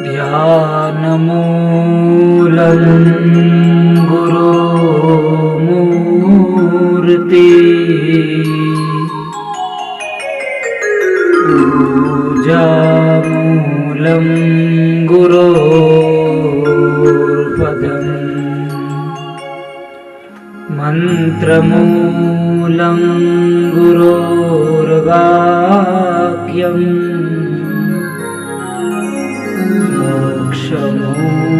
ध्यानमूलं गुरोर्मूर्ति पूजामूलं गुरोर्पदम् मन्त्रमूलं गुरोर्वाक्यम् मोक्षमूलं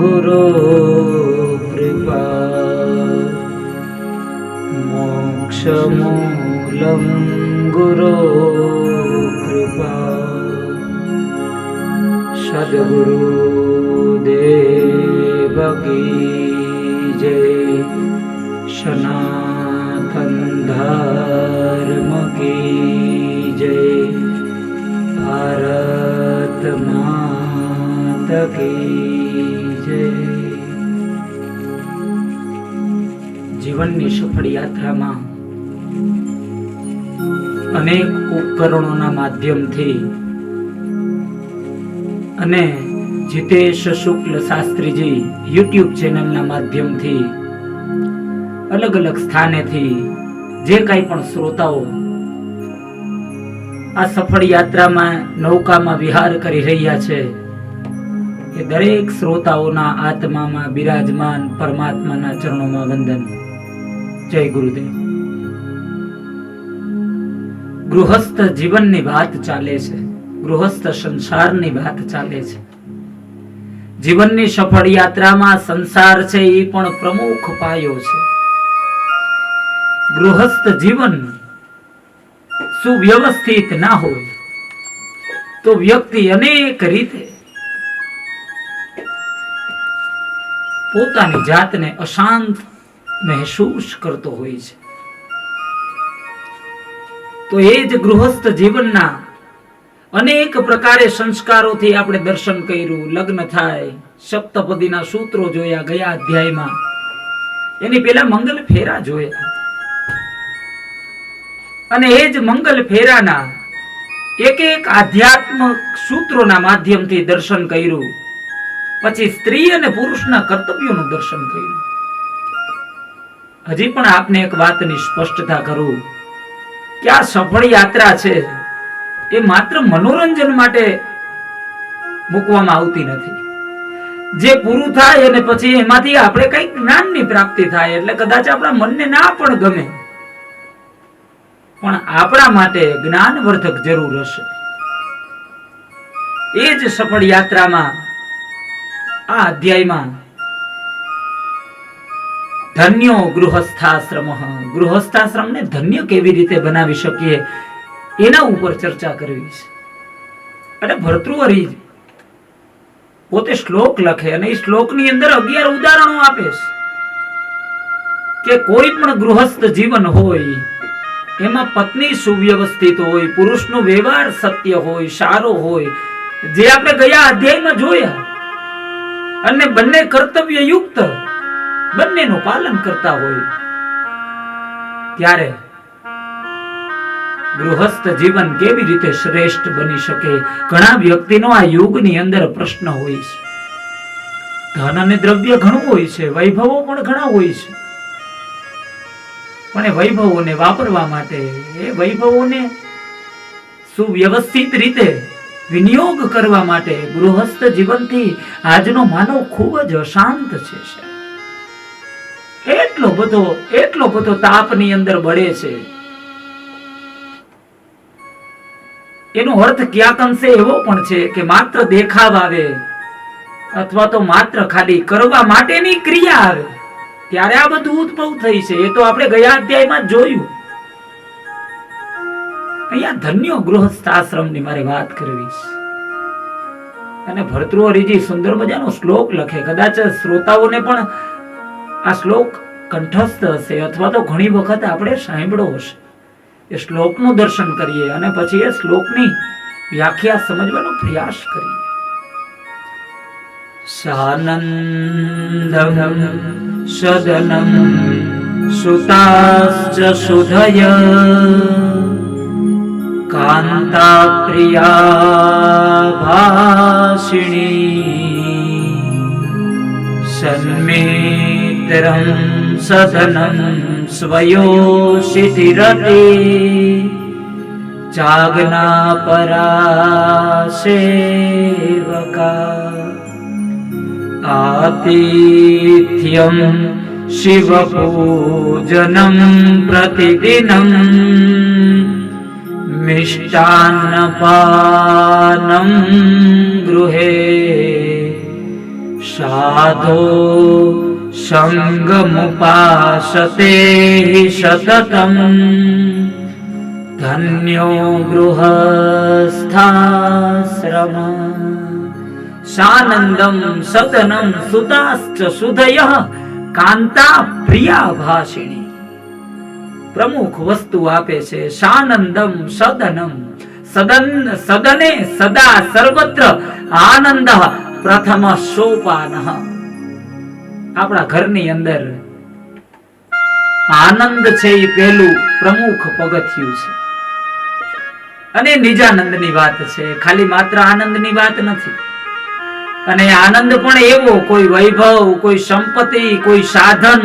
गुरोर्कृपा मोक्षमूलं गुरोर्कृपा सद्गुरुदेव की जय सनातन धर्म की जय भारत माता की जय। जीवनની સફળ યાત્રામાં અનેક ઉપકરણોના માધ્યમથી અને જીતેશ શુક્લ શાસ્ત્રીજી યુટ્યુબ ચેનલના માધ્યમથી અલગ અલગ સ્થાનેથી જે કાંઈ પણ શ્રોતાઓ આ સફળ યાત્રામાં નૌકામાં વિહાર કરી રહ્યા છે એ દરેક શ્રોતાઓના આત્મામાં બિરાજમાન પરમાત્માના ચરણોમાં વંદન. જય ગુરુદેવ. ગૃહસ્થ જીવનની વાત ચાલે છે, ગૃહસ્થ સંસારની વાત ચાલે છે. જીવનની સફળ યાત્રામાં સંસાર છે એ પણ પ્રમુખ પાયો છે. ગૃહસ્થ જીવન સુવ્યવસ્થિત ના હોય તો વ્યક્તિ અનેક રીતે પોતાની જાતને અશાંત મહેસૂસ કરતો હોય છે. તો એ જ ગૃહસ્થ જીવનના અનેક પ્રકારે સંસ્કારોથી આપણે દર્શન કર્યું. લગ્ન થાય, સપ્તપદીના સૂત્રો જોયા ગયા અધ્યાયમાં, એની પેલા મંગલ ફેરા જોયા અને એ જ મંગલ ફેરાના એક એક આધ્યાત્મક સૂત્રોના માધ્યમથી દર્શન કર્યું. પછી સ્ત્રી અને પુરુષના કર્તવ્યોનું દર્શન કર્યું. હજી પણ આપને એક વાતની સ્પષ્ટતા કરું કે આ સફળ યાત્રા છે એ માત્ર મનોરંજન માટે મૂકવામાં આવતી નથી. જે પૂરું થાય અને પછી એમાંથી આપણે કઈક જ્ઞાનની પ્રાપ્તિ થાય એટલે કદાચ આપણા મનને ના પણ ગમે, પણ આપણા માટે જ્ઞાનવર્ધક જરૂર હશે. એ જ સફળ યાત્રામાં આ અધ્યાયમાં ધન્યો ગૃહસ્થાશ્રમ, ગૃહસ્થાશ્રમને ધન્ય કેવી રીતે બનાવી શકીએ એના ઉપર ચર્ચા કરવી છે. અને ભર્તૃહરિ પોતે શ્લોક લખે અને એ શ્લોકની અંદર 11 ઉદાહરણો આપે છે કે કોઈ પણ ગૃહસ્થ જીવન હોય એમાં પત્ની સુવ્યવસ્થિત હોય, પુરુષનો વ્યવહાર સત્ય હોય, સારો હોય, જે આપણે ગયા અધ્યાયમાં જોયા, અને બંને કર્તવ્ય યુક્ત બંનેનું પાલન કરતા હોય, ત્યારે ગૃહસ્થ જીવન કેવી રીતે શ્રેષ્ઠ બની શકે. ઘણા વ્યક્તિનો આ યુગની અંદર પ્રશ્ન હોય છે. ધન અને દ્રવ્ય ઘણું હોય છે, વૈભવો પણ ઘણા હોય છે, પણ એ વૈભવોને વાપરવા માટે, એ વૈભવોને સુવ્યવસ્થિત રીતે વિનિયોગ કરવા માટે ગૃહસ્થ જીવનથી આજનો માનવ ખૂબ જ અશાંત છે. એટલો બધો તાપની અંદર બળે છે. એનો અર્થ ક્યાંક અંશે એવો પણ છે કે માત્ર દેખાવ આવે અથવા તો માત્ર ખાલી કરવા માટેની ક્રિયા આવે ત્યારે આ બધું ઉદ્ભવ થઈ છે. એ તો આપણે ગયા અધ્યાયમાં જોયું. અહીંયા ધન્યો ગૃહસ્થ આશ્રમની મારે વાત કરવી છે. અને ભર્તૃહરિજી સુંદર મજાનો શ્લોક લખે. કદાચ શ્રોતાઓને પણ આ શ્લોક કંઠસ્થ હશે અથવા તો ઘણી વખત આપણે સાંભળ્યો હશે. એ શ્લોકનું દર્શન કરીએ અને પછી એ શ્લોકની વ્યાખ્યા સમજવાનો પ્રયાસ કરીએ. સાનંદમ સદનમ સુતાશ્ચ સુધય કાંતા પ્રિયા સન્મિત્રં સદનં સ્વયોષિતિરતે જાગના પરા સેવકા આતિથ્યં શિવપૂજનં પ્રતિદિનં મિષ્ટાન્નપાનં ગૃહે સાધો સંગમુપાસતે સતતં ધન્યો ગૃહસ્થાશ્રમ સાનંદમ સદનમ સુતાશ્ચ સુધયઃ કાંતા પ્રિયા ભાષિણી. પ્રમુખ વસ્તુ આપે છે સાનંદમ સદનમ. સદને સદા સર્વત્ર આનંદ પ્રથમ સોપાન. આપણા ઘરની અંદર આનંદ છે એ પહેલું પ્રમુખ પગથિયું છે. અને નિજાનંદની વાત છે, ખાલી માત્ર આનંદની વાત નથી. અને આનંદ પણ એવો કોઈ વૈભવ, કોઈ સંપત્તિ, કોઈ સાધન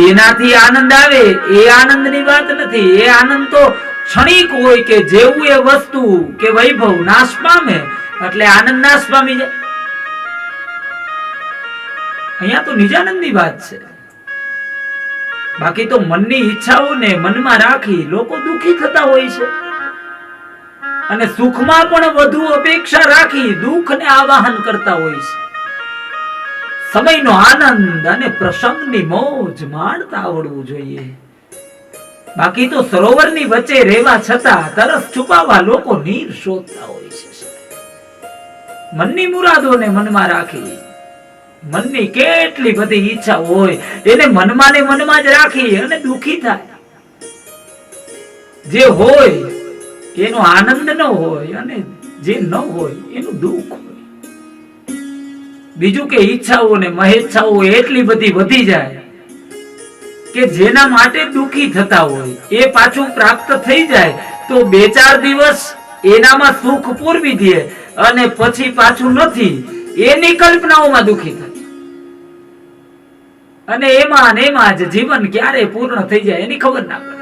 એનાથી આનંદ આવે એ આનંદની વાત નથી. એ આનંદ તો ક્ષણિક હોય કે જેવું એ વસ્તુ કે વૈભવ નાશ પામે એટલે આનંદ નાશ પામી જાય. અહીંયા તો નિજાનંદની વાત છે. બાકી તો મનની ઈચ્છાઓને મનમાં રાખી લોકો દુખી થતા હોય છે અને સુખમાં પણ વધુ અપેક્ષા રાખી દુઃખને આવાહન કરતા હોય છે. સમયનો આનંદ અને પ્રસંગની મોજ માણતા આવડવું જોઈએ. બાકી તો સરોવરની વચ્ચે રહેવા છતાં તરસ છુપાવવા લોકો નીર શોધતા હોય છે. મનની મુરાદોને મનમાં રાખી, મનની કેટલી બધી ઈચ્છા હોય એને મનમાં ને મનમાં જ રાખી અને દુખી થાય. જે હોય એનો આનંદ ન હોય અને જે ન હોય એનું દુઃખ હોય. બીજું કે ઈચ્છાઓ ને મહેચ્છાઓ એટલી બધી વધી જાય કે જેના માટે દુઃખી થતા હોય એ પાછું પ્રાપ્ત થઈ જાય તો 2-4 દિવસ એનામાં સુખ પૂરવી દે અને પછી પાછું નથી એની કલ્પનાઓમાં દુઃખી થાય અને એમાં જ જીવન ક્યારે પૂર્ણ થઈ જાય એની ખબર ના પડે.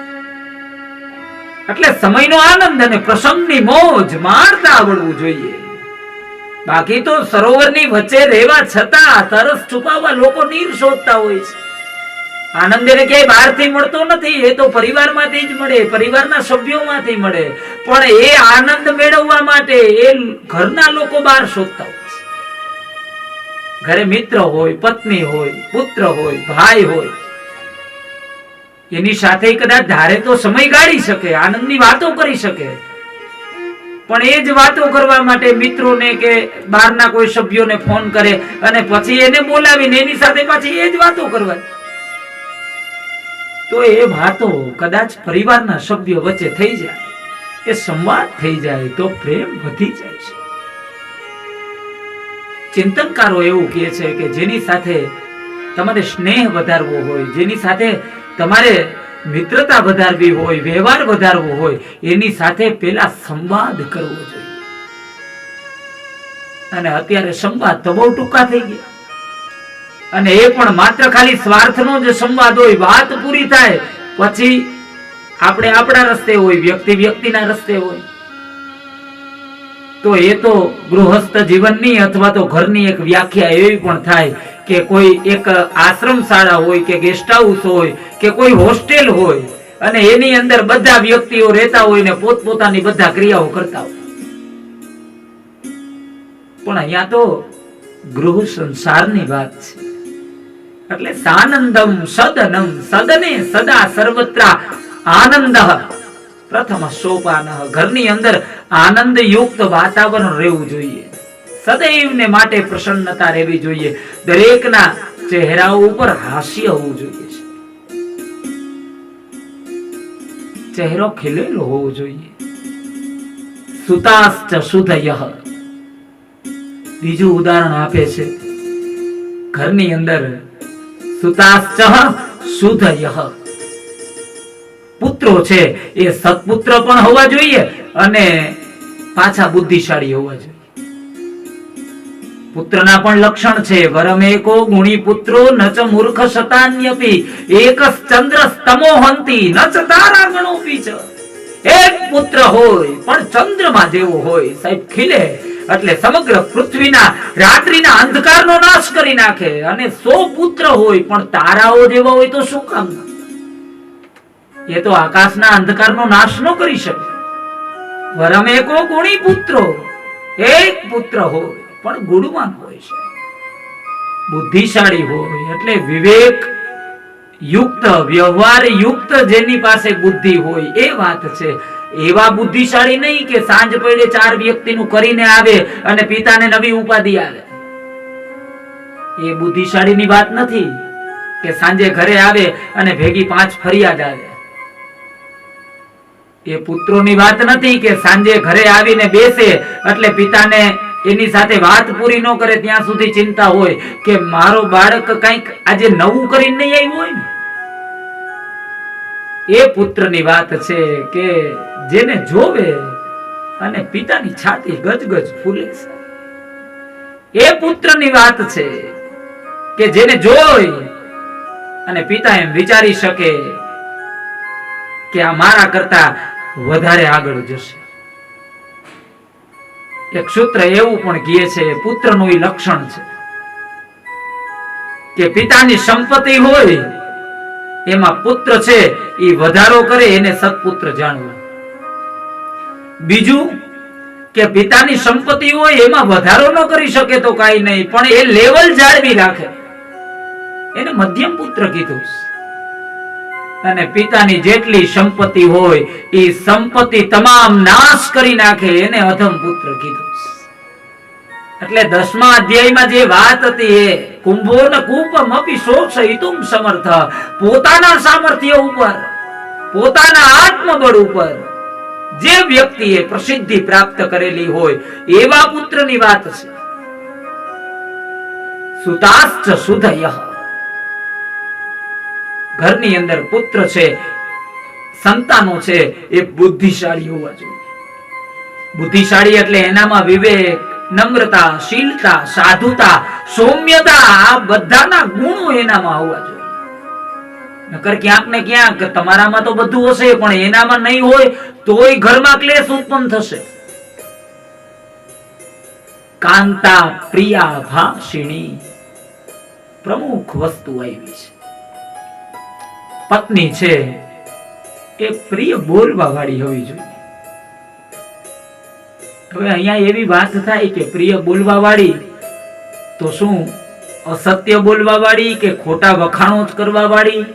એટલે સમયનો આનંદ અને પ્રસંગની મોજ માણતા આવડવું જોઈએ. બાકી તો સરોવરની વચ્ચે રહેવા છતાં તરસ છુપાવવા લોકો નીર શોધતા હોય છે. આનંદ એને ક્યાંય બહારથી મળતો નથી, એ તો પરિવારમાંથી જ મળે, પરિવારના સભ્યોમાંથી મળે. પણ એ આનંદ મેળવવા માટે એ ઘરના લોકો બહાર શોધતા હોય છે. ઘરે મિત્ર હોય, પત્ની હોય, પુત્ર હોય, ભાઈ હોય, એની સાથે કદાચ ધારે તો સમય ગાળી શકે, આનંદની વાતો કરી શકે. પણ એ જ વાતો કરવા માટે મિત્રોને કે બહારના કોઈ સભ્યોને ફોન કરે અને પછી એને બોલાવીને એની સાથે પાછી એ જ વાતો કરવા, તો એ વાતો કદાચ પરિવારના સભ્યો વચ્ચે થઈ જાય, એ સંવાદ થઈ જાય તો પ્રેમ વધી જાય છે. ચિંતનકારો એવું કહે છે કે જેની સાથે તમારે સ્નેહ વધારવો હોય, જેની સાથે તમારે મિત્રતા વધારવી હોય, વ્યવહાર વધારવો હોય, એની સાથે પેલા સંવાદ કરવો જોઈએ. અને અત્યારે સંવાદ તો બહુ ટૂંકા થઈ ગયા અને એ પણ માત્ર ખાલી સ્વાર્થનો જ સંવાદ હોય. વાત પૂરી થાય પછી આપણે આપણા રસ્તે હોય, વ્યક્તિ વ્યક્તિના રસ્તે હોય. તો એ તો ગૃહસ્થ જીવનની અથવા તો ઘરની એક વ્યાખ્યા એવી પણ થાય કે કોઈ એક આશ્રમ શાળા હોય કે ગેસ્ટ હાઉસ હોય કે કોઈ હોસ્ટેલ હોય અને એની અંદર બધા વ્યક્તિઓ રહેતા હોય ને પોતપોતાની બધા ક્રિયાઓ કરતા હોય. પણ અહીંયા તો ગૃહ સંસારની વાત છે. એટલે સાનંદમ સદનમ, સદને સદા સર્વત્ર આનંદ પ્રથમ સોપાન. ઘરની અંદર આનંદ યુક્ત વાતાવરણ રહેવું જોઈએ. સદૈવને માટે પ્રસન્નતા રહેવી જોઈએ. દરેકના ચહેરાઓ ઉપર હાસ્ય હોવું જોઈએ. ચહેરો ખીલેલો હોવો જોઈએ. સુતાશ્ચ સુધયઃ. બીજું ઉદાહરણ આપે છે ઘરની અંદર સુતાશ્ચ સુધયઃ. પુત્રો છે એ સત્પુત્ર પણ હોવા જોઈએ અને પાછા બુદ્ધિશાળી હોવા જોઈએ. પુત્રના પણ લક્ષણ છે. વરમેકો ગુણી પુત્રો નચ મૂર્ખ શતાન્યપી એક ચંદ્ર તમોહંતી નચ તારા ગણોપી ચ. એક પુત્ર હોય પણ ચંદ્રમા જેવો હોય, સાહેબ ખીલે એટલે સમગ્ર પૃથ્વીના રાત્રિના અંધકારનો નાશ કરી નાખે. અને 100 પુત્ર હોય પણ તારાઓ જેવા હોય તો શું કામ? એ તો આકાશના અંધકારનો નાશ ન કરી શકે. વરમેકો ગુણી પુત્રો, એક પુત્ર હોય પણ ગુણવાન હોય છે, બુદ્ધિશાળી હોય, એટલે વિવેક યુક્ત, વ્યવહાર યુક્ત જેની પાસે બુદ્ધિ હોય એ વાત છે. એવા બુદ્ધિશાળી નહીં કે સાંજ પડે 4 વ્યક્તિનું કરીને આવે અને પિતાને નવી ઉપાધિ આવે. એ બુદ્ધિશાળીની વાત નથી કે સાંજે ઘરે આવે અને ભેગી 5 ફરિયાદ આવે. એ પુત્રોની વાત નથી કે સાંજે ઘરે આવીને બેસે એટલે પિતાને એની સાથે વાત પૂરી ન કરે ત્યાં સુધી ચિંતા હોય કે મારો બાળક કંઈક આજે નવું કરીને નહીં આવ્યું હોય ને. એ પુત્રની વાત છે કે જેને જોવે અને પિતાની છાતી ગજગજ ફૂલે છે. એ પુત્રની વાત છે કે જેને જોઈ અને પિતા એમ વિચારી શકે કે આ મારા કરતા વધારે આગળ જશે. એક સૂત્ર એવું પણ કહે છે, પુત્રનું એ લક્ષણ છે કે પિતાની સંપત્તિ હોય એમાં પુત્ર છે એ વધારો કરે, એને સત્પુત્ર જાણવું. બીજું કે પિતાની સંપત્તિ હોય એમાં વધારો ન કરી શકે તો કાઈ નહીં, પણ એ લેવલ જાળવી રાખે, એને મધ્યમ પુત્ર કીધું. અને પિતાની જેટલી સંપત્તિ હોય એ સંપત્તિ તમામ નાશ કરી નાખે, એને અધમ પુત્ર કીધું. એટલે 10મા અધ્યાયમાં જે વાત હતી એ કુંભો ન કૂપમ અપી શોષયિતુમ સમર્થ, પોતાના સામર્થ્ય ઉપર, પોતાના આત્મબળ ઉપર જે વ્યક્તિએ પ્રસિદ્ધિ પ્રાપ્ત કરેલી હોય એવા પુત્રની વાત છે. સુતાશ્ચ સુધયઃ, ઘરની અંદર પુત્ર છે, સંતાનો છે, એ બુદ્ધિશાળી હોવા જોઈએ. બુદ્ધિશાળી એટલે એનામાં વિવેક, નમ્રતા, શીલતા, સાધુતા, સૌમ્યતા, આ બધાના ગુણો એનામાં હોવા જોઈએ. નકર ક્યાંક ને ક્યાંક તમારામાં તો બધું હશે પણ એનામાં નહીં હોય તોય ઘરમાં ક્લેશ ઉત્પન્ન થશે. કાંતા પ્રિયા ભાષિણી, પ્રમુખ વસ્તુ આવી છે. પત્ની છે એ પ્રિય બોલવા વાળી હોવી જોઈએ. હવે અહીંયા એવી વાત થાય કે પ્રિય બોલવા વાળી તો શું અસત્ય બોલવા વાળી કે ખોટા વખાણો જ કરવા વાળી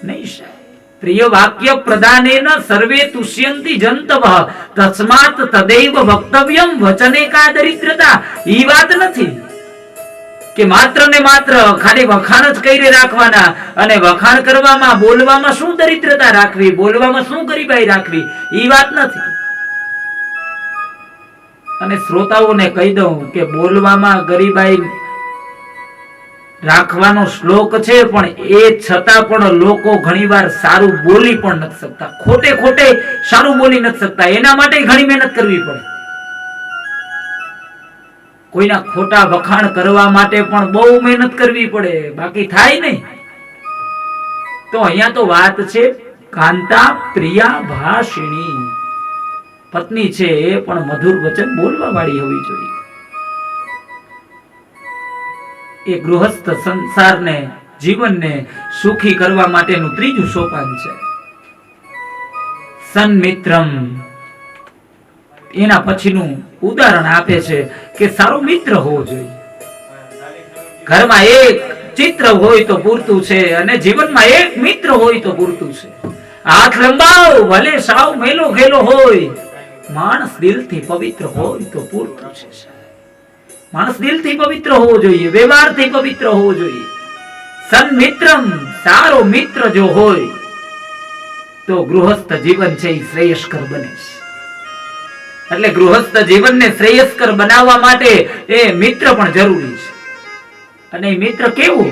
નહીં સાહેબ. પ્રિય વાક્ય પ્રદાનેન સર્વે તુષ્યંતિ જંતવઃ તસ્માત તદૈવ વક્તવ્યમ વચને કા દરિદ્રતા. ઈ વાત નથી કે માત્ર ને માત્ર ખાલી વખાણ જ કરી રાખવાના અને વખાણ કરવામાં બોલવામાં શું દરિદ્રતા રાખવી, બોલવામાં શું ગરીબાઈ રાખવી, ઈ વાત નથી. અને શ્રોતાઓને કહી દઉં કે બોલવામાં ગરીબાઈ રાખવાનો શ્લોક છે પણ એ છતાં પણ લોકો ઘણીવાર સારું બોલી પણ નથી શકતા, ખોટે ખોટે સારું બોલી નથી શકતા. એના માટે ઘણી મહેનત કરવી પડે. કોઈના ખોટા વખાણ કરવા માટે પણ બહુ મહેનત કરવી પડે, બાકી થાય નહીં. તો અહીંયા તો વાત છે કાંતા પ્રિયા ભાષિણી, પત્ની છે એ પણ મધુર વચન બોલવા વાળી હોવી જોઈએ. એ ગૃહસ્થ સંસારને, જીવનને સુખી કરવા માટેનું ત્રીજું સોપાન છે. સન્મિત્રમ, એના પછીનું ઉદાહરણ આપે છે કે સારો મિત્ર હોવો જોઈએ. ઘરમાં એક ચિત્ર હોય તો પૂરતું છે અને જીવનમાં એક મિત્ર હોય તો પૂરતું છે. હાથ લંબાવ ભલે સાવ મેલો ઘેલો હોય, માણસ દિલથી પવિત્ર હોય તો પૂરતું છે. માણસ દિલથી પવિત્ર હોવો જોઈએ, વ્યવહારથી પવિત્ર હોવો જોઈએ. સન્મિત્રમ, સારો મિત્ર જો હોય તો ગૃહસ્થ જીવન છે એ શ્રેયસ્કર બને છે. એટલે ગૃહસ્થ જીવનને શ્રેયસ્કર બનાવવા માટે એ મિત્ર પણ જરૂરી છે. અને એ મિત્ર કેવો?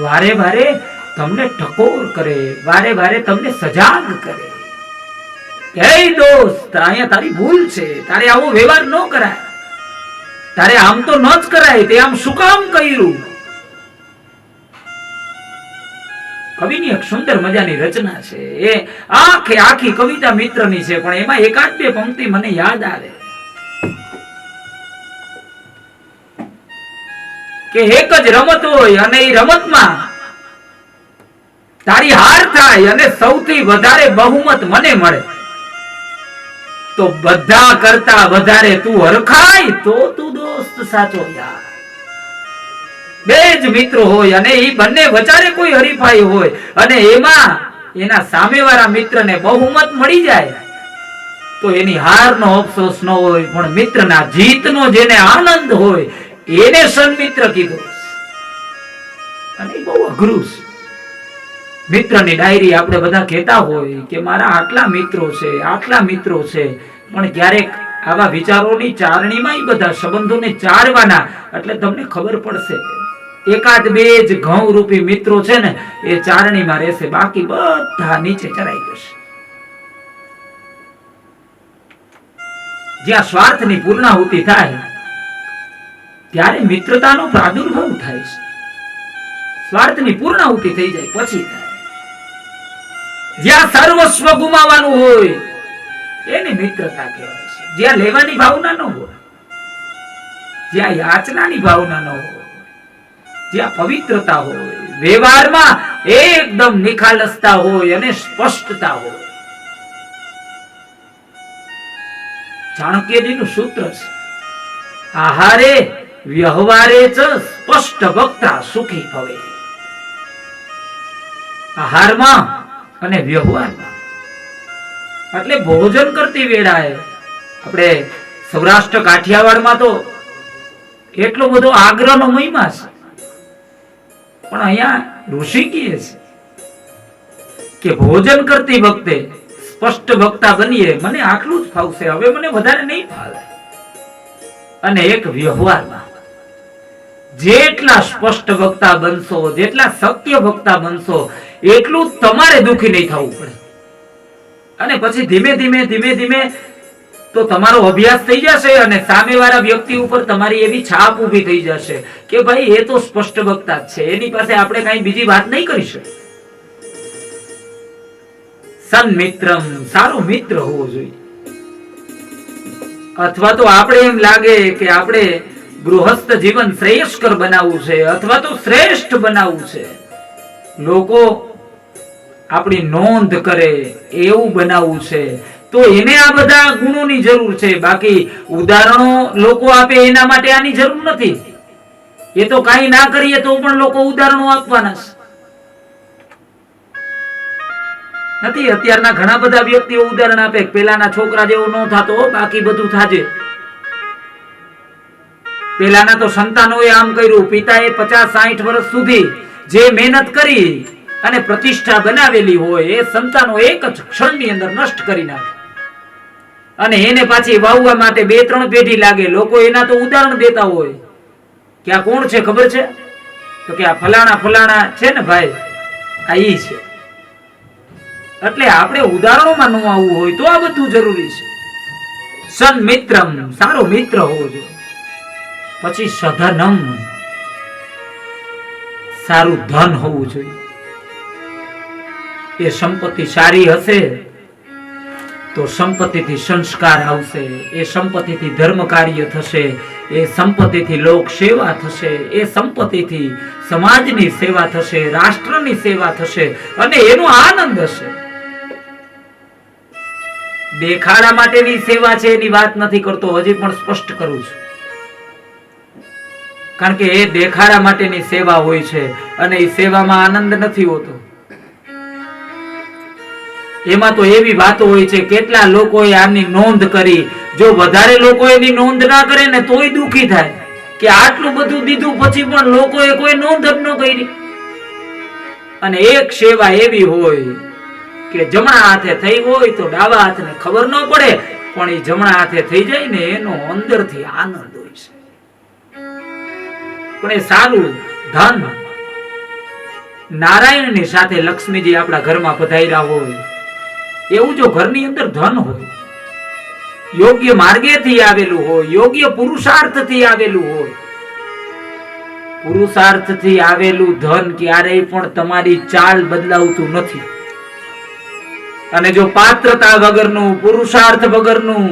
વારે વારે તમને ટકોર કરે, વારે વારે તમને સજાગ કરે. હે દોસ્ત, અહીંયા તારી ભૂલ છે, તારે આવો વ્યવહાર ન કરાય, તારે આમ તો ન જ કરાય, તે આમ શું કામ કર્યું? કવિની એક સુંદર મજાની રચના છે, એ આખી કવિતા મિત્રની છે, પણ એમાં એકાદ બે પંક્તિ મને યાદ આવે કે એક જ રમત હોય અને એ રમતમાં તારી હાર થાય અને સૌથી વધારે બહુમત મને મળે, તો બધા કરતા વધારે તું હરખાય તો તું દોસ્ત સાચો યાર. બે જ મિત્રો હોય અને એ બંને વચારે કોઈ હરીફાઈ હોય અને એમાં એના સામેવાળા મિત્રને બહુમત મળી જાય તો એની હારનો અફસોસ ન હોય, પણ મિત્રના જીતનો જેને આનંદ હોય એને સન્મિત્ર કીધું. અને બહુ અઘરું છે. મિત્રની ડાયરી આપણે બધા કહેતા હોય કે મારા આટલા મિત્રો છે, આટલા મિત્રો છે, પણ ક્યારેક આવા વિચારોની ચારણીમાં બધા સંબંધોને ચારવાના એટલે તમને ખબર પડશે એકાદ બે જ ઘઉં રૂપી મિત્રો છે ને એ ચારણીમાં રહેશે, બાકી બધા નીચે ચરાઈ જશે. જ્યાં સ્વાર્થની પૂર્ણાહુતિ થાય ત્યારે મિત્રતાનો પ્રાદુર્ભાવ થાય છે. સ્વાર્થની પૂર્ણાહુતિ થઈ જાય પછી થાય. જ્યાં સર્વસ્વ ગુમાવવાનું હોય એની મિત્રતા કહેવાય છે. જ્યાં લેવાની ભાવના ન હોય, જ્યાં યાચનાની ભાવના ન હોય, જ્યાં પવિત્રતા હોય, વ્યવહારમાં એકદમ નિખાલસતા હોય અને સ્પષ્ટતા હોય. ચાણક્યજીનું સૂત્ર છે, આહારે વ્યવહારે ચ સ્પષ્ટ વક્તા સુખી ભવે. આહારમાં અને વ્યવહારમાં એટલે ભોજન કરતી વેળાએ આપણે સૌરાષ્ટ્ર કાઠિયાવાડમાં તો એટલો બધો આગ્રહનો મહિમા છે, પણ અહીંયા ઋષિ કહે છે કે ભોજન કરતી વખતે સ્પષ્ટ વક્તા બનીએ, મને આટલું જ ફાવશે, હવે મને વધારે નહીં ફાવે. અને એક વ્યવહારમાં જેટલા સ્પષ્ટ વક્તા બનશો, જેટલા સત્ય વક્તા બનશો એટલું તમારે દુખી નહીં થવું પડે. અને પછી ધીમે ધીમે તો તમારો અભ્યાસ થઈ જશે અને સામેવાળા વ્યક્તિ ઉપર તમારી એવી છાપ ઊભી થઈ જશે કે ભાઈ એ તો સ્પષ્ટ વક્તા જ છે, એની પાસે આપણે કઈ બીજી વાત નહીં કરી શકીએ. સન્મિત્રમ, સારો મિત્ર હોવો જોઈએ. અથવા તો આપણે એમ લાગે કે આપણે ગૃહસ્થ જીવન શ્રેયસ્કર બનાવવું છે અથવા તો શ્રેષ્ઠ બનાવવું છે, લોકો આપણી નોંધ કરે એવું બનાવવું છે, તો એને આ બધા ગુણોની જરૂર છે. બાકી ઉદાહરણો લોકો આપે એના માટે આની જરૂર નથી. એ તો કાંઈ ના કરીએ તો પણ લોકો ઉદાહરણો આપવાના છે. નથી અત્યારના ઘણા બધા વ્યક્તિઓ ઉદાહરણ આપે, પેલાના છોકરા જેવો ન થતો, બાકી બધું થાજે. પેલાના તો સંતાનોએ આમ કર્યું, પિતાએ 50-60 વર્ષ સુધી જે મહેનત કરી અને પ્રતિષ્ઠા બનાવેલી હોય એ સંતાનો એક જ ક્ષણની અંદર નષ્ટ કરી નાખે. અને એને પાછી વાવવા માટે 2-3 પેઢી લાગે. લોકો એના તો ઉદાહરણ દેતા હોય કે આ કોણ છે ખબર છે? તો કે આ ફલાણા છે ને ભાઈ, આ ઈ છે. એટલે આપણે ઉદાહરણોમાં ન આવવું હોય તો આ બધું જરૂરી છે. સન્મિત્રમ, સારો મિત્ર હોવો જોઈએ. પછી સધનમ, સારું ધન હોવું જોઈએ. એ સંપત્તિ સારી હશે તો સંપત્તિથી સંસ્કાર આવશે, એ સંપત્તિથી ધર્મ કાર્ય થશે, એ સંપત્તિથી લોક સેવા થશે, એ સંપત્તિથી સમાજની સેવા થશે, રાષ્ટ્રની સેવા થશે અને એનો આનંદ હશે. દેખાડા માટેની સેવા છે એની વાત નથી કરતો, હજી પણ સ્પષ્ટ કરું છું. કારણ કે એ દેખાડા માટેની સેવા હોય છે અને એ સેવામાં આનંદ નથી હોતો. એમાં તો એવી વાતો હોય છે, કેટલા લોકોએ આની નોંધ કરી, જો વધારે લોકો એની નોંધ ના કરે ને તોય દુખી થાય કે આટલું બધું દીધું પછી પણ લોકોએ કોઈ નોંધ જ ન કરી. અને એક સેવા એવી હોય કે જમણા હાથે થઈ હોય તો ડાબા હાથને ખબર ન પડે, પણ એ જમણા હાથે થઈ જાય ને એનો અંદરથી આનંદ હોય છે. પણ એ સારું ધન, નારાયણની સાથે લક્ષ્મીજી આપણા ઘરમાં પધાર્યા હોય એવું જો ઘરની અંદર ધન હોય યોગ્ય માર્ગેથી આવેલું હોય, યોગ્ય પુરુષાર્થથી આવેલું હોય. પુરુષાર્થથી આવેલું ધન ક્યારેય પણ તમારી ચાલ બદલાવતું નથી. અને જો પાત્રતા વગરનું, પુરુષાર્થ વગરનું,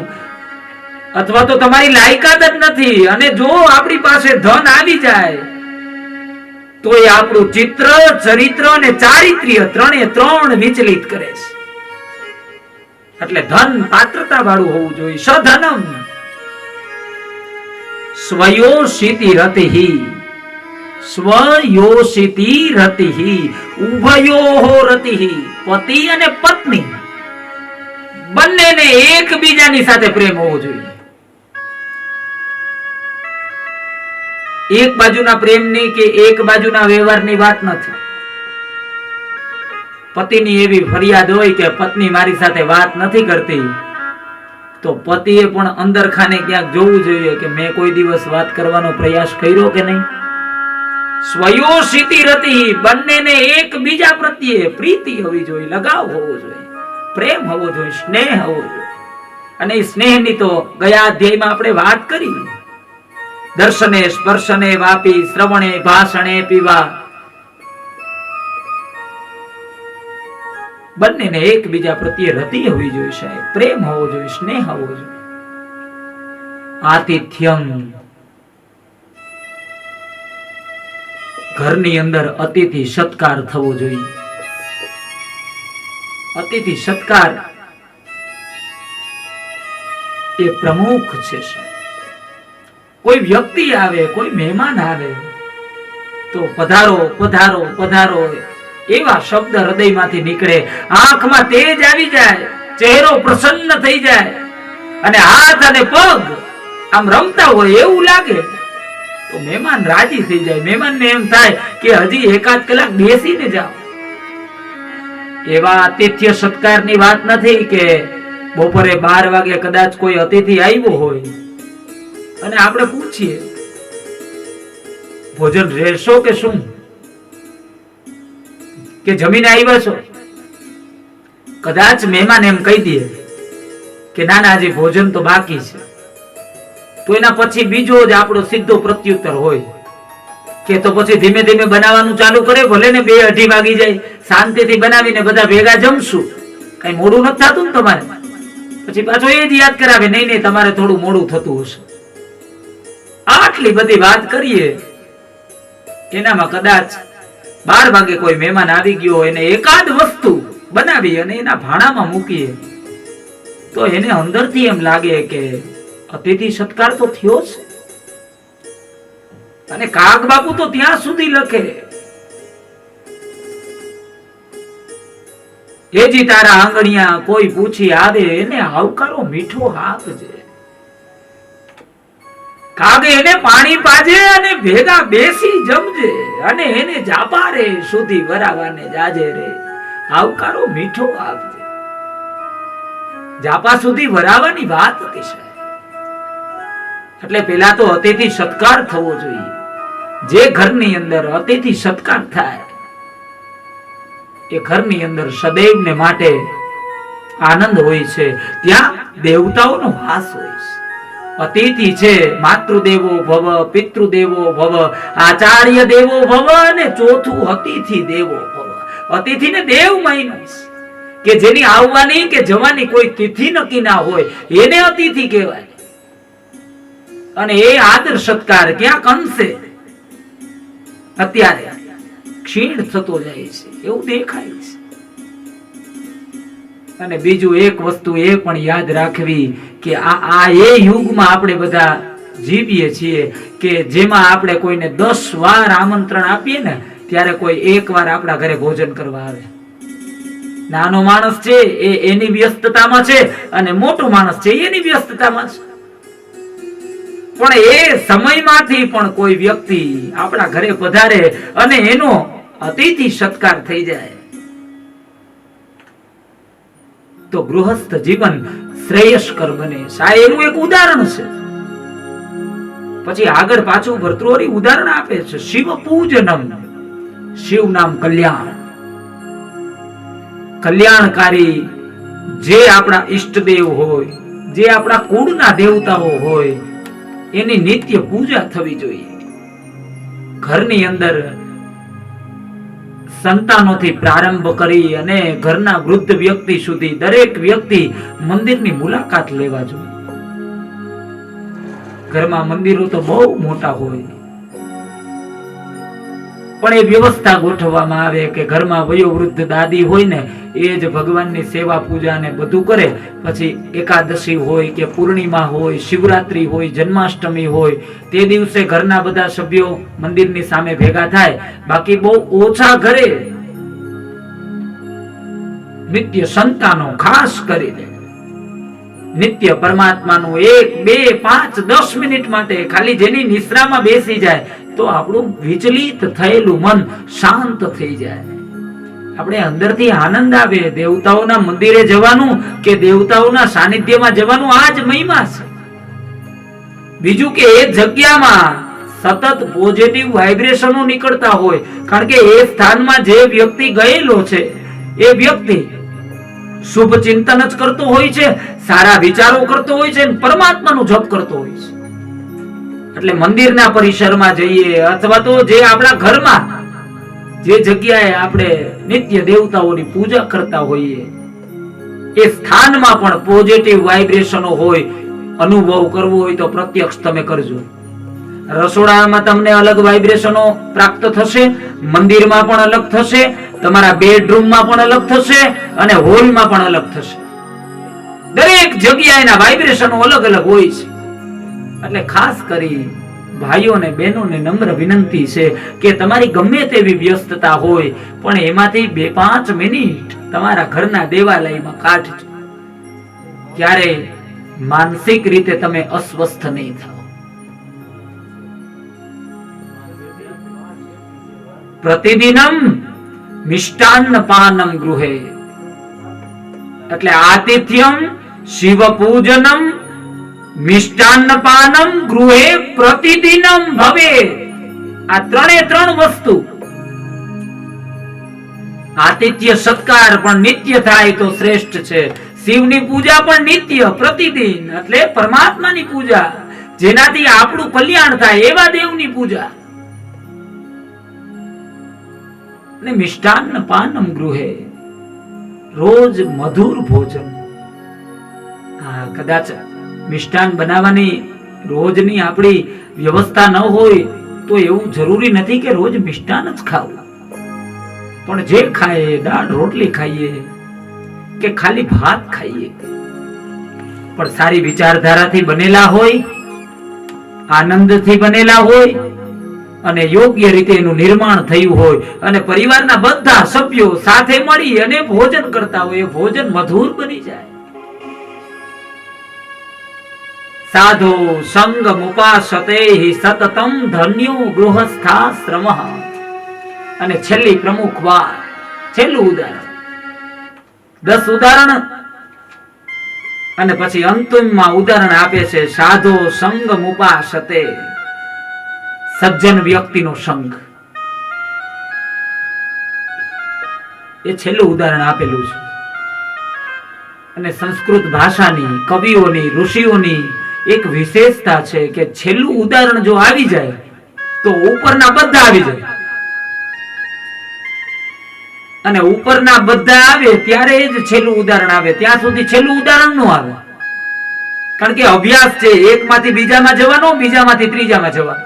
અથવા તો તમારી લાયકાત જ નથી, અને જો આપણી પાસે ધન આવી જાય તો એ આપણું ચિત્ર, ચરિત્ર અને ચારિત્ર્ય ત્રણ વિચલિત કરે છે. એટલે ધન પાત્રતા વાળું હોવું જોઈએ. સધનમ સ્વયોષિતિ રતિહિ, સ્વયોષિતિ રતિહિ, ઉભયોઃ રતિહિ. પતિ અને પત્ની બંનેને એકબીજાની સાથે પ્રેમ હોવો જોઈએ. એક બાજુના પ્રેમની કે એક બાજુના વ્યવહારની વાત નથી. પતિની એવી ફરિયાદ હોય કે પત્ની મારી સાથે વાત નથી કરતી, તો પતિએ પણ અંદર ખાને ક્યાંક જોવું જોઈએ કે મેં કોઈ દિવસ વાત કરવાનો પ્રયાસ કર્યો કે નહીં. સ્વયોષિતિ રતિ, બંનેને એકબીજા પ્રત્યે પ્રીતિ હોવી જોઈએ, લગાવ હોવો જોઈએ, પ્રેમ હોવો જોઈએ, સ્નેહ હોવો જોઈએ. અને એ સ્નેહની તો ગયા અધ્યાયમાં આપણે વાત કરી. દર્શને સ્પર્શને વાપી, શ્રવણે ભાષણે પીવા. બંનેને એકબીજા પ્રત્યે રતિ હોવી જોઈએ, સાહેબ, પ્રેમ હોવો જોઈએ, સ્નેહ હોવો જોઈએ. આતિથ્યમ, ઘરની અંદર અતિથિ સત્કાર થવો જોઈએ. અતિથિ સત્કાર એ પ્રમુખ છે. કોઈ વ્યક્તિ આવે, કોઈ મહેમાન આવે તો પધારો પધારો પધારો એવા શબ્દ હૃદયમાંથી નીકળે, આંખમાં તેજ આવી જાય, ચહેરો પ્રસન્ન થઈ જાય, અને હાથ અને પગ આમ રમતા હોય એવું લાગે તો મહેમાન રાજી થઈ જાય. મહેમાનને એમ થાય કે હજી એકાદ કલાક બેસીને જાઓ. એવા આતિથ્ય સત્કારની વાત નથી કે બપોરે 12 વાગે કદાચ કોઈ અતિથિ આવ્યો હોય અને આપણે પૂછીએ ભોજન રહેશો કે શું, કે જમીને આવ્યા છો. કદાચ મહેમાન એમ કહી દે કે ના ના હજી ભોજન તો બાકી છે, તો એના પછી બીજો જ આપણો સીધો પ્રત્યુત્તર હોય કે તો પછી ધીમે ધીમે બનાવવાનું ચાલુ કરે, ભલે ને 2-2:30 વાગી જાય, શાંતિથી બનાવીને બધા ભેગા જમશું, કઈ મોડું નથી થતું ને તમારે. પછી પાછો એ જ યાદ કરાવે, નહીં નહીં તમારે થોડું મોડું થતું હશે. આટલી બધી વાત કરીએ, એનામાં કદાચ 12 વાગે કોઈ મહેમાન આવી ગયો, એને એકાદ વસ્તુ બનાવી અને એના ભાણામાં મૂકીએ તો એને અંદરથી એમ લાગે કે અતિથિ સત્કાર તો થયો છે. અને કાગ બાપુ તો ત્યાં સુધી લખે, એજી તારા આંગણિયા કોઈ પૂછી આવે, એને આવકારો મીઠો આપજે. કાગે એને પાણી પાજે અને ભેગા બેસી જમજે, અને એને જાપારે સુધી વરાવાને જાજે રે, આવકારો મીઠો આપજે. જાપા સુધી વરાવાની વાત હતી સાહેબ. એટલે પેલા તો અતિથિ સત્કાર થવો જોઈએ. જે ઘરની અંદર અતિથિ સત્કાર થાય એ ઘરની અંદર સદૈવને માટે આનંદ હોય છે, ત્યાં દેવતાઓનો વાસ હોય છે. અતિથિ છે, માતૃદેવો ભવ, પિતૃદેવો ભવ, આચાર્ય દેવો ભવ, અને ચોથું અતિથિ દેવો ભવ. અતિથિને દેવ માન્યો છે કે જેની આવવાની કે જવાની કોઈ તિથિ નક્કી ના હોય, એને અતિથિ કહેવાય. અને એ આદર સત્કાર ક્યાંક અંશે અત્યારે ક્ષીણ થતો જાય છે એવું દેખાય છે. અને બીજું એક વસ્તુ એ પણ યાદ રાખવી કે આ એ યુગમાં આપણે બધા જીવીએ છીએ કે જેમાં આપણે કોઈને 10 વાર આમંત્રણ આપીએ ને ત્યારે કોઈ એક વાર આપણા ઘરે ભોજન કરવા આવે. નાનો માણસ છે એ એની વ્યસ્તતામાં છે, અને મોટો માણસ છે એની વ્યસ્તતામાં છે, પણ એ સમયમાંથી પણ કોઈ વ્યક્તિ આપણા ઘરે પધારે અને એનો અતિથિ સત્કાર થઈ જાય તો ગૃહસ્થ જીવન શ્રેયસ્કર બને. એનું એક ઉદાહરણ છે. પછી આગળ પાછું ભર્તૃહરિ ઉદાહરણ આપે છે, શિવ પૂજનમ, શિવ નામ કલ્યાણ, કલ્યાણકારી જે આપણા ઈષ્ટદેવ હોય, જે આપણા કુળના દેવતાઓ હોય એની નિત્ય પૂજા થવી જોઈએ. ઘરની અંદર સંતાનોથી પ્રારંભ કરી અને ઘરના વૃદ્ધ વ્યક્તિ સુધી દરેક વ્યક્તિ મંદિરની મુલાકાત લેવા જોઈએ. ઘરમાં મંદિરો તો બહુ મોટા હોય, પણ એ વ્યવસ્થા ગોઠવવામાં આવે કે ઘરમાં વયોવૃદ્ધ દાદી હોય ને એ જ ભગવાનની સેવા પૂજા ને બધું કરે. પછી એકાદશી હોય કે પૂર્ણિમા હોય, શિવરાત્રી હોય, જન્માષ્ટમી હોય, તે દિવસે ઘરના બધા સભ્યો મંદિરની સામે ભેગા થાય. બાકી બહુ ઓછા ઘરે નિત્ય સંતાનો ખાસ કરીને નિત્ય પરમાત્માનું 1, 2, 5, 10 મિનિટ માટે ખાલી જેની નિશ્રામાં બેસી જાય તો આપણું વિચલિત થયેલું મન શાંત થઈ જાય. આપણે અંદરથી આનંદ આવે. દેવતાઓના મંદિરે જવાનું કે દેવતાઓના સાનિધ્યમાં જવાનું આ જ મહિમા છે. બીજું કે એ જગ્યામાં સતત પોઝિટિવ વાઇબ્રેશનો નીકળતા હોય. કારણ કે એ સ્થાનમાં જે વ્યક્તિ ગયેલો છે એ વ્યક્તિ શુભ ચિંતન જ કરતો હોય છે, સારા વિચારો કરતો હોય છે, પરમાત્માનું જપ કરતો હોય છે. એટલે મંદિરના પરિસરમાં જઈએ અથવા તો જે આપણા ઘરમાં જે જગ્યાએ આપણે નિત્ય દેવતાઓની પૂજા કરતા હોઈએ એ સ્થાનમાં પણ પોઝિટિવ વાઇબ્રેશનો હોય. અનુભવ કરવો હોય તો પ્રત્યક્ષ તમે કરજો. રસોડામાં તમને અલગ વાઇબ્રેશનો પ્રાપ્ત થશે, મંદિરમાં પણ અલગ થશે, તમારા બેડરૂમમાં પણ અલગ થશે અને હોલમાં પણ અલગ થશે. દરેક જગ્યાએ એના વાઇબ્રેશનો અલગ અલગ હોય છે. એટલે ખાસ કરી ભાઈઓ અને બહેનોને નમ્ર વિનંતી છે કે તમારી ગમે તેવી વ્યસ્તતા હોય પણ એમાંથી 2-5 મિનિટ તમારા ઘરના દેવાલયમાં કાઢજો. ત્યારે માનસિક રીતે તમે અસ્વસ્થ નહીં થાઓ. પ્રતિદિનમ મિષ્ટાન્ન પાનમ ગૃહે, એટલે આતિથ્યમ, શિવ પૂજનમ, મિષ્ટાન્ન પાનમ ગૃહે પ્રતિદિનમ ભવે. આ 3 વસ્તુ. આતિથ્ય સત્કાર પણ નિત્ય થાય તો શ્રેષ્ઠ છે. શિવની પૂજા પણ નિત્ય પ્રતિદિન, એટલે પરમાત્માની પૂજા જેનાથી આપણું કલ્યાણ થાય એવા દેવની પૂજા. ને મિષ્ટાન્ન પાનમ ગૃહે, રોજ મધુર ભોજન. કદાચ મિષ્ટાન બનાવવાની રોજની આપણી વ્યવસ્થા ન હોય તો એવું જરૂરી નથી કે રોજ મિષ્ટાન જ ખાવું. પણ જે ખાઈએ, દાળ રોટલી ખાઈએ કે ખાલી ભાત ખાઈએ, પણ સારી વિચારધારાથી બનેલા હોય, આનંદથી બનેલા હોય અને યોગ્ય રીતે એનું નિર્માણ થયું હોય અને પરિવારના બધા સભ્યો સાથે મળી અને ભોજન કરતા હોય, એ ભોજન મધુર બની જાય. સાધો સંગમ ઉપાસતે સતતમ ધન્યો ગૃહસ્થાશ્રમ. અને છેલ્લી પ્રમુખ વાત, છેલ્લું ઉદાહરણ, 10 ઉદાહરણ અને પછી અંતિમમાં ઉદાહરણ આપે છે સાધો સંગમ ઉપાસતે, સજ્જન વ્યક્તિનો સંગ. એ છેલ્લું ઉદાહરણ આપેલું છે. અને સંસ્કૃત ભાષાની, કવિઓની, ઋષિઓની એક વિશેષતા છે કે છેલ્લું ઉદાહરણ જો આવી જાય તો ઉપરના બધા આવી જાય, અને ઉપરના બધા આવે ત્યારે જ છેલ્લું ઉદાહરણ આવે. ત્યાં સુધી છેલ્લું ઉદાહરણ નું આવે. કારણ કે અભ્યાસ છે એકમાંથી બીજામાં જવાનો, બીજામાંથી ત્રીજામાં જવાનો.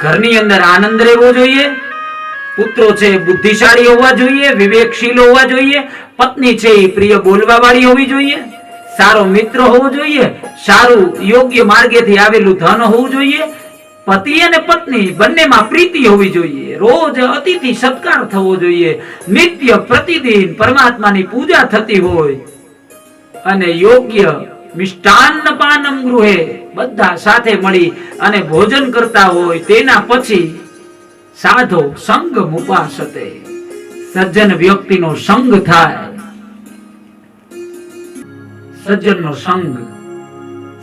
ઘરની અંદર આનંદ રહેવો જોઈએ, પુત્રો છે બુદ્ધિશાળી હોવા જોઈએ, વિવેકશીલ હોવા જોઈએ, પત્ની છે એ પ્રિય બોલવા વાળી હોવી જોઈએ, સારો મિત્ર હોવો જોઈએ, સારું યોગ્ય માર્ગેથી આવેલું ધન હોવું જોઈએ, પતિ અને પત્ની બંનેમાં પ્રીતિ હોવી જોઈએ, રોજ અતિથિ સત્કાર થવો જોઈએ, નિત્ય પ્રતિદિન પરમાત્માની પૂજા થતી હોય અને યોગ્ય મિષ્ટાન્ન પાનમ ગૃહે બધા સાથે મળી અને ભોજન કરતા હોય. તેના પછી સાધો સંગમ ઉપાસતે, સજ્જન વ્યક્તિનો સંગ થાય. સજ્જનનો સંગ,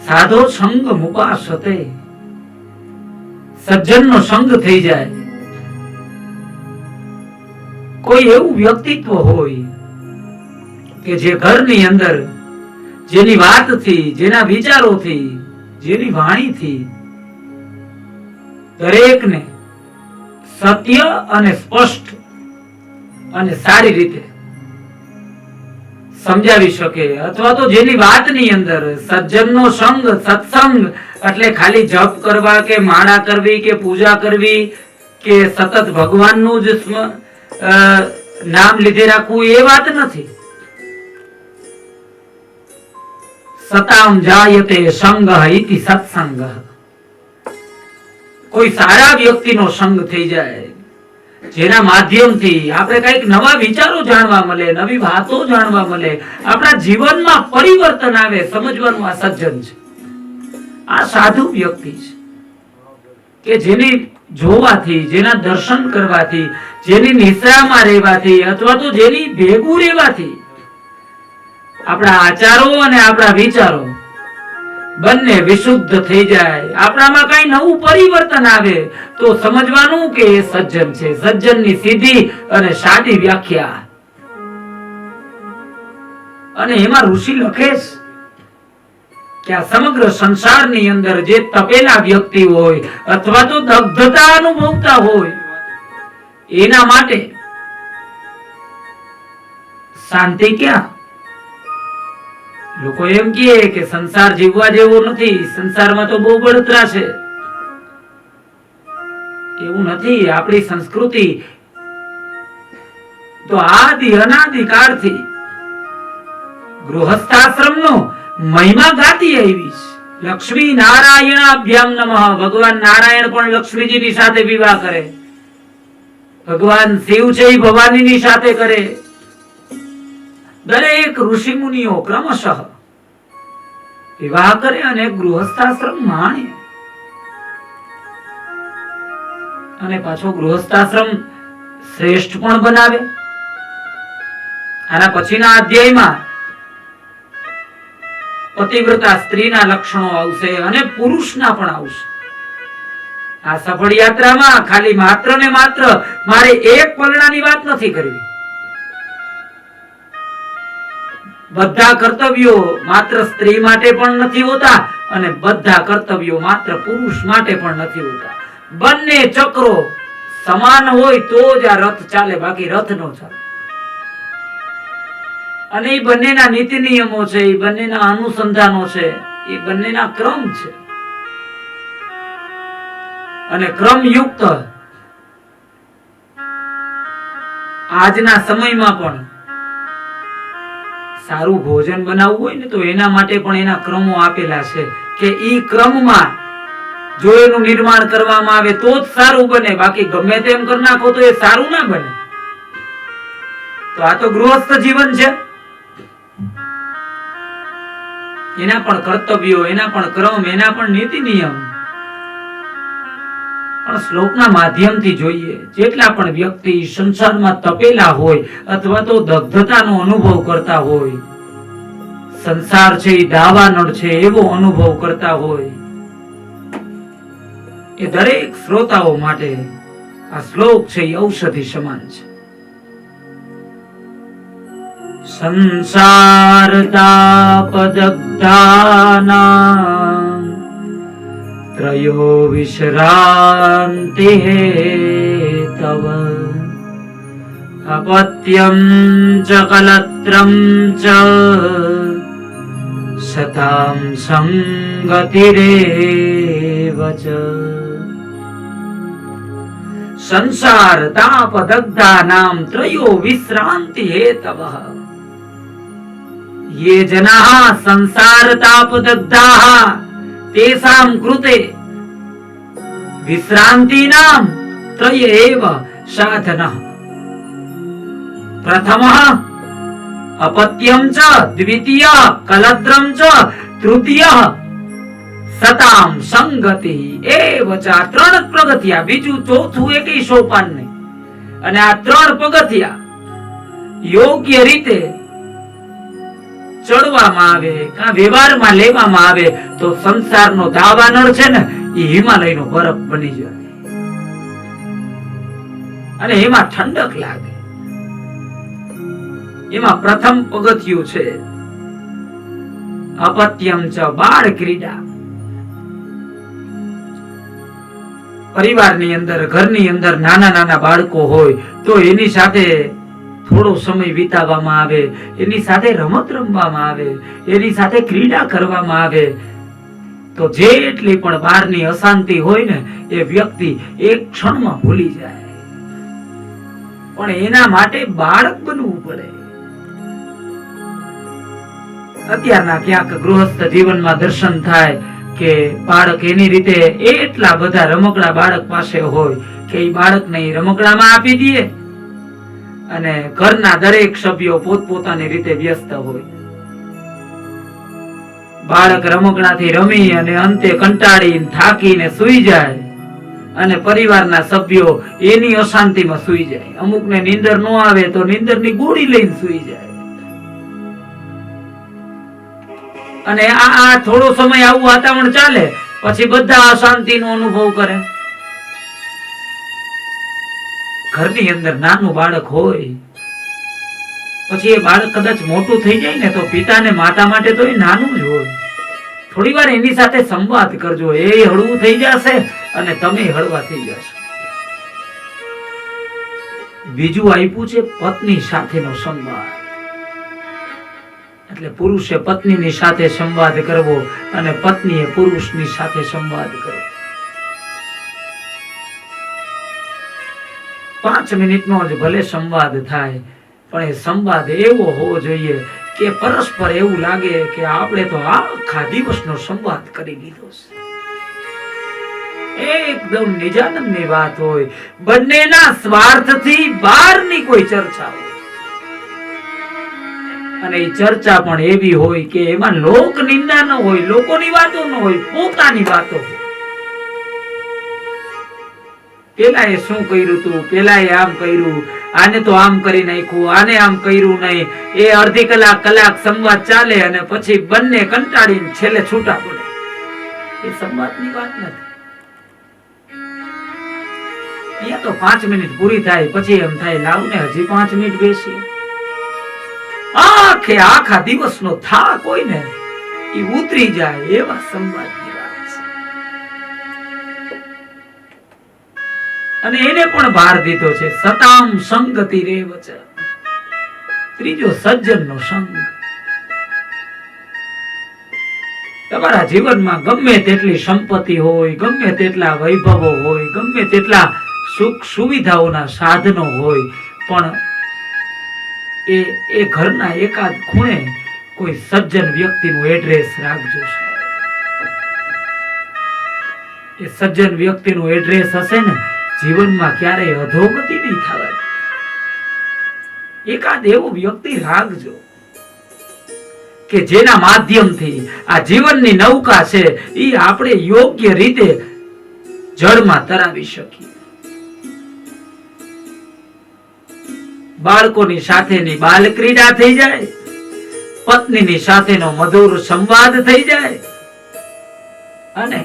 સાધો સંગમ ઉપાસતે, સજ્જનનો સંગ થઈ જાય. કોઈ એવું વ્યક્તિત્વ હોય કે જે ઘરની અંદર જેની વાતથી, જેના વિચારોથી, જેની વાણીથી દરેકને સત્ય અને સ્પષ્ટ અને સારી રીતે સમજાવી શકે, અથવા તો જેની વાતની અંદર સજ્જનનો સંગ, સત્સંગ એટલે ખાલી જપ કરવા કે માળા કરવી કે પૂજા કરવી કે સતત ભગવાનનું જ નામ લીધે રાખવું એ વાત નથી. સતામ જાયતે સંગઃ ઇતિ સત્સંગઃ. કોઈ સારા વ્યક્તિનો સંગ થઈ જાય, જેના માધ્યમથી આપણે કઈક નવા વિચારો જાણવા મળે, નવી વાતો જાણવા મળે, આપણા જીવનમાં પરિવર્તન આવે, સમજવાનું આ સજ્જન છે, આ સાધુ વ્યક્તિ છે કે જેની જોવાથી, જેના દર્શન કરવાથી, જેની નિશ્રામાં રહેવાથી અથવા તો જેની ભેગું રહેવાથી આપણા આચારો અને આપણા વિચારો બંને વિશુદ્ધ થઈ જાય, આપણામાં કઈ નવું પરિવર્તન આવે, તો સમજવાનું કે એ સજ્જન છે. સજ્જનની સીધી અને સાદી વ્યાખ્યા. અને એમાં ઋષિ લખે છે કે આ સમગ્ર સંસારની અંદર જે તપેલા વ્યક્તિ હોય અથવા તો દગ્ધતા અનુભવતા હોય, એના માટે શાંતિ ક્યાં? લોકો એમ કહે કે સંસાર જીવવા જેવો નથી, સંસારમાં તો બહુ બળતરા છે. એવું નથી. આપણી સંસ્કૃતિ તો આદિ અનાદિ કાળથી ગૃહસ્થાશ્રમનો મહિમા ગાતી આવી છે. લક્ષ્મી નારાયણાભ્યામ નમઃ. ભગવાન નારાયણ પણ લક્ષ્મીજીની સાથે વિવાહ કરે, ભગવાન શિવ છે એ ભવાનીની સાથે કરે. દરેક ઋષિ મુનિઓ ક્રમશઃ વિવાહ કરે અને ગૃહસ્થાશ્રમ માણે. અને પાછો ગૃહસ્થાશ્રમ શ્રેષ્ઠ પણ બનાવે. આના પછીના અધ્યાયમાં પતિવ્રતા સ્ત્રીના લક્ષણો આવશે અને પુરુષના પણ આવશે. આ સફળ યાત્રામાં ખાલી માત્ર ને માત્ર મારે એક પલણાની વાત નથી કરવી. બધા કર્તવ્યો માત્ર સ્ત્રી માટે પણ નથી હોતા અને બધા કર્તવ્યો માત્ર પુરુષ માટે પણ નથી હોતા. બંને ચક્રો સમાન હોય તો જ આ રથ ચાલે, બાકી રથ નો ચાલે. અને એ બંનેના નીતિ નિયમો છે, એ બંનેના અનુસંધાનો છે, એ બંનેના ક્રમ છે. અને ક્રમયુક્ત આજના સમયમાં પણ સારું ભોજન બનાવવું હોય ને તો એના માટે પણ એના ક્રમો આપેલા છે કે ઈ ક્રમમાં જો એનું નિર્માણ કરવામાં આવે તો જ સારું બને, બાકી ગમે તેમ કરી નાખો તો એ સારું ના બને. તો આ તો ગૃહસ્થ જીવન છે, એના પણ કર્તવ્યો, એના પણ ક્રમ, એના પણ નીતિ નિયમ. પણ શ્લોકના માધ્યમથી જોઈએ, જેટલા પણ વ્યક્તિ સંસારમાં તપેલા હોય અથવા તો દગ્ધતાનો અનુભવ કરતા હોય, સંસાર છે એ દાવાનળ છે એવો અનુભવ કરતા હોય, એ દરેક શ્રોતાઓ માટે આ શ્લોક છે એ ઔષધિ સમાન છે. સંસાર તાપદગ્ધાના ત્રયો વિશ્રાંતિ હેતવ અપત્યમ ચ કલત્રમ ચ સતામ સંગતિરેવ ચ. સંસાર તાપ દગ્ધાનામ ત્રયો વિશ્રાંતિ હેતવઃ. ये जनाः संसार ताप दग्धाः तेषां कृते विश्रान्तीनां त्रय एव साधनः. प्रथमः अपत्यं च, द्वितीयः कलत्रं च, तृतीयः सतां संगतिः एव च. ત્રણ પગથિયા, બીજું ચોથું એકેય સોપાન નહીં. અને આ ત્રણ પગથિયા યોગ્ય રીતે ચડવામાં આવે, કા વ્યવહારમાં લેવામાં આવે તો સંસારનો દાવાનળ છે ને એ હિમાલયનો બરફ બની જાય અને એમાં ઠંડક લાગે. એમાં પ્રથમ પગથિયું છે અપત્યમ ચ બાળ ક્રીડા. પરિવારની અંદર, ઘરની અંદર નાના નાના બાળકો હોય તો એની સાથે થોડો સમય વિતાવવામાં આવે, એની સાથે રમત રમવામાં આવે, એની સાથે ક્રીડા કરવામાં આવે તો જેટલી પણ બહારની અશાંતિ હોય ને એ વ્યક્તિ એક ક્ષણમાં ભૂલી જાય. પણ એના માટે બાળક બનવું પડે. અત્યારના ક્યાંક ગૃહસ્થ જીવનમાં દર્શન થાય કે બાળક એની રીતે એટલા બધા રમકડા બાળક પાસે હોય કે એ બાળકને રમકડામાં આપી દે અને ઘરના દરેક સભ્યો પોતપોતાની રીતે વ્યસ્ત હોય. બાળક રમકડાથી રમી અને અંતે કંટાળીને થાકીને સૂઈ જાય અને પરિવારના સભ્યો એની અશાંતિમાં સૂઈ જાય. અમુકને નીંદર ન આવે તો નીંદરની ગોળી લઈને સૂઈ જાય. અને આ થોડો સમય આવું વાતાવરણ ચાલે પછી બધા અશાંતિનો અનુભવ કરે. ઘરની અંદર નાનું બાળક હોય પછી એ બાળક કદાચ મોટું થઈ જાય ને તો પિતા ને માતા માટે તો એ નાનું જ હોય. થોડી વાર એની સાથે સંવાદ કરજો, એ હળવું થઈ જશે અને તમે હળવા થઈ જશો. બીજું આપ્યું છે પત્ની સાથેનો સંવાદ. એટલે પુરુષે પત્નીની સાથે સંવાદ કરવો અને પત્નીએ પુરુષની સાથે સંવાદ કરવો. 5 મિનિટનો જ ભલે સંવાદ થાય પણ એ સંવાદ એવો હોવો જોઈએ કે પરસ્પર એવું લાગે કે આપણે તો આખા દિવસનો સંવાદ કરી લીધો છે. એકદમ નિજાનંદની વાત હોય, બંનેના સ્વાર્થથી બહારની કોઈ ચર્ચા હોય અને એ ચર્ચા પણ એવી હોય કે એમાં લોક નિંદા ન હોય, લોકોની વાતો ન હોય, પોતાની વાતો હોય. પેલા એ શું કર્યું તું, પેલા એ આમ કર્યું, આને તો આમ કરી નાખ્યું, આને આમ કર્યું નહીં. એ અડધી કલાક સંવાદ ચાલે અને પછી બંને કંટાળીને છેલ્લે છૂટા પડે. એ સંવાદની વાત નથી. અહીંયા તો 5 મિનિટ પૂરી થાય પછી એમ થાય લાવ ને હજી 5 મિનિટ બેસીએ. આખા દિવસનો થાક હોય ને એ ઉતરી જાય એવા સંવાદની વાત છે. અને એને પણ ભાર દીધો છે સતામ સંગતિ રેવ છે. ત્રીજો સજ્જનનો સંગ. તમારા જીવનમાં ગમે તેટલી સંપત્તિ હોય, ગમે તેટલા વૈભવો હોય, ગમે તેટલા સુખ સુવિધાઓના સાધનો હોય પણ એ ઘરના એકાદ ખૂણે કોઈ સજ્જન વ્યક્તિનું એડ્રેસ રાખજો. એ સજ્જન વ્યક્તિનું એડ્રેસ હશે ને જીવનમાં ક્યારેય અધોગતિ નહીં થવાની. એકાદ એવો વ્યક્તિ રાખજો કે જેના માધ્યમથી આ જીવનની નૌકા છે એ આપણે યોગ્ય રીતે જળમાં તરાવી શકીએ. બાળકોની સાથેની બાલ ક્રીડા થઈ જાય, પત્નીની સાથેનો મધુર સંવાદ થઈ જાય અને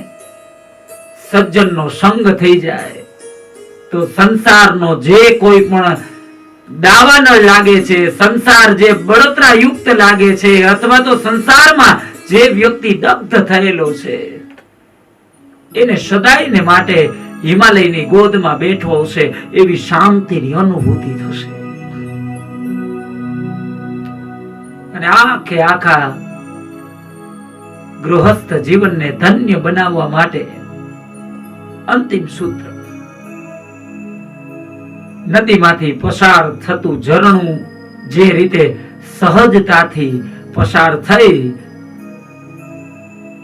સજ્જનનો સંગ થઈ જાય તો સંસારનો જે કોઈ પણ દાવાનળ લાગે છે, સંસાર જે બળતરા યુક્ત લાગે છે અથવા તો સંસારમાં જે વ્યક્તિ દગ્ધ થયેલો છે એને સદાયને માટે હિમાલયની ગોદમાં બેઠો હશે એવી શાંતિની અનુભૂતિ થશે. અને આખા ગૃહસ્થ જીવનને ધન્ય બનાવવા માટે અંતિમ સૂત્ર, નદીમાંથી પસાર થતું ઝરણું જે રીતે સહજતાથી પસાર થઈ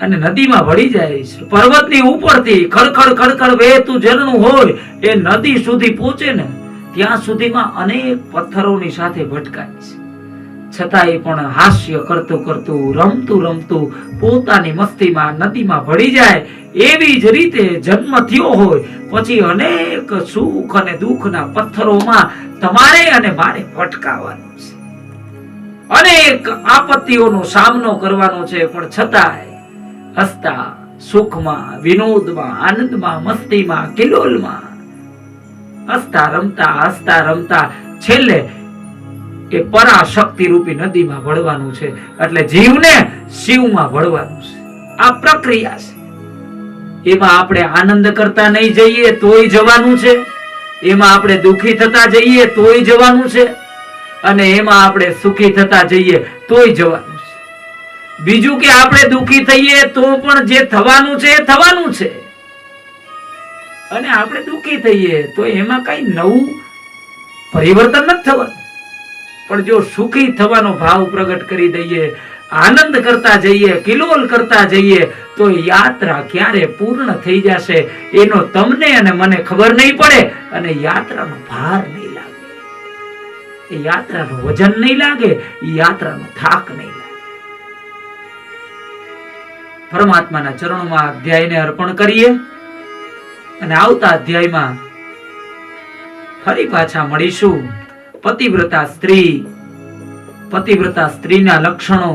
અને નદીમાં વળી જાય છે, પર્વતની ઉપરથી ખડખડ ખડખડ વહેતું ઝરણું હોય એ નદી સુધી પહોંચે ને ત્યાં સુધીમાં અનેક પથ્થરોની સાથે ભટકાય છે, છતાંય પણ હાસ્ય કરતું કરતું રમતું રમતું પોતાની મસ્તીમાં નદીમાં ભળી જાય. એવી જ રીતે જન્મ થયો હોય પછી અનેક સુખ અને દુઃખના પથ્થરોમાં તમારે અને મારે ભટકાવાનું છે, અનેક આપત્તિઓનો સામનો કરવાનો છે, પણ છતાંય હસતા સુખમાં, વિનોદમાં, આનંદમાં, મસ્તીમાં, કિલોલમાં હસતા રમતા છેલ્લે એ પરાશક્તિ રૂપી નદીમાં વળવાનું છે. એટલે જીવને શિવમાં વળવાનું છે. આ પ્રક્રિયા છે. એમાં આપણે આનંદ કરતા નહીં જઈએ તોય જવાનું છે, એમાં આપણે દુખી થતા જઈએ તોય જવાનું છે, અને એમાં આપણે સુખી થતા જઈએ તોય જવાનું છે. બીજું કે આપણે દુખી થઈએ તો પણ જે થવાનું છે એ થવાનું છે, અને આપણે દુખી થઈએ તો એમાં કઈ નવું પરિવર્તન નથી થવાનું. પણ જો સુખી થવાનો ભાવ પ્રગટ કરી દઈએ, આનંદ કરતા જઈએ, કિલોલ કરતા જઈએ, તો યાત્રા ક્યારે પૂર્ણ થઈ જશે એનો તમને અને મને ખબર નહીં પડે, અને યાત્રાનો ભાર નહીં લાગે, એ યાત્રાનું વજન નહીં લાગે, એ યાત્રાનો થાક નહીં લાગે. પરમાત્માના ચરણોમાં અધ્યાયને અર્પણ કરીએ, અને આવતા અધ્યાયમાં ફરી પાછા મળીશું. પતિવ્રતા સ્ત્રીના લક્ષણો,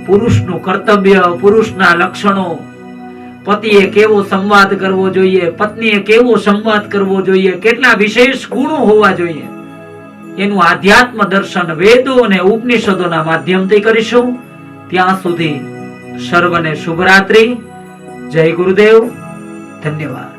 પુરુષનું કર્તવ્ય, પુરુષના લક્ષણો, પતિએ કેવો સંવાદ કરવો જોઈએ, પત્નીએ કેવો સંવાદ કરવો જોઈએ, કેટલા વિશેષ ગુણો હોવા જોઈએ, એનું આધ્યાત્મ દર્શન વેદો અને ઉપનિષદોના માધ્યમથી કરીશું. ત્યાં સુધી સર્વને શુભરાત્રી. જય ગુરુદેવ. ધન્યવાદ.